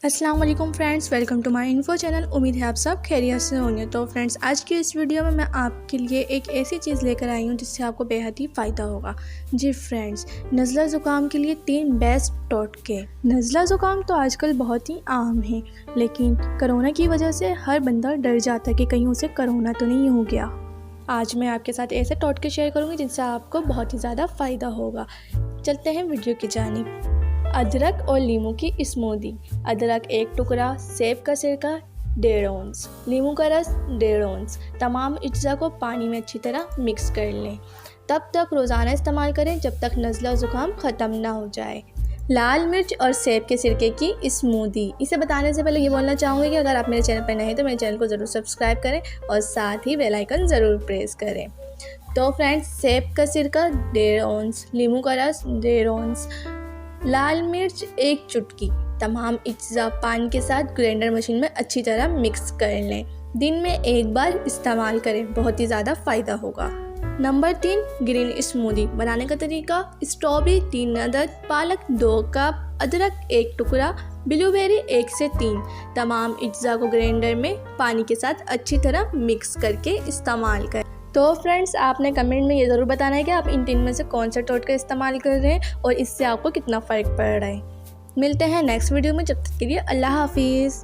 अस्सलाम वालेकुम friends, welcome to my info channel. उम्मीद है आप सब खैरियत से होंगे। तो फ्रेंड्स, आज की इस वीडियो में मैं आपके लिए एक ऐसी चीज़ लेकर आई हूँ जिससे आपको बेहद ही फ़ायदा होगा। जी फ्रेंड्स, नज़ला ज़ुकाम के लिए 3 बेस्ट टोटके। नज़ला ज़ुकाम तो आजकल बहुत ही आम है, लेकिन कोरोना की वजह से हर बंदा डर जाता है कि कहीं उसे कोरोना तो नहीं हो गया। आज मैं आपके साथ ऐसे टोटके शेयर करूँगी जिनसे आपको बहुत ही ज़्यादा फ़ायदा होगा। चलते हैं वीडियो की जानिब। अदरक और नींबू की स्मूदी। अदरक 1 टुकड़ा, सेब का सिरका 1.5 औंस, नींबू का रस 1.5 औंस। तमाम अज्जा को पानी में अच्छी तरह मिक्स कर लें। तब तक रोज़ाना इस्तेमाल करें जब तक नज़ला ज़ुकाम ख़त्म ना हो जाए। लाल मिर्च और सेब के सिरके की स्मूदी। इसे बताने से पहले ये बोलना चाहूँगी कि अगर आप मेरे चैनल पर नए हैं तो मेरे चैनल को ज़रूर सब्सक्राइब करें और साथ ही बेल आइकन ज़रूर प्रेस करें। तो फ्रेंड्स, सेब का सिरका 1.5 औंस, नींबू का रस 1.5 औंस, लाल मिर्च 1 चुटकी। तमाम अज्जा पानी के साथ ग्राइंडर मशीन में अच्छी तरह मिक्स कर लें। दिन में 1 बार इस्तेमाल करें, बहुत ही ज़्यादा फ़ायदा होगा। Number 3, green smoothie. बनाने का तरीका: स्ट्रॉबेरी 3 अदद, पालक 2 कप, अदरक 1 टुकड़ा, ब्लूबेरी 1 से 3। तमाम अज्जा को ग्राइंडर में पानी के साथ अच्छी तरह मिक्स करके इस्तेमाल करें। तो फ्रेंड्स, आपने कमेंट में ये ज़रूर बताना है कि आप इन 3 में से कौन सा टोटका इस्तेमाल कर रहे हैं और इससे आपको कितना फ़र्क पड़ रहा है। मिलते हैं नेक्स्ट वीडियो में, जब तक के लिए अल्लाह हाफिज़।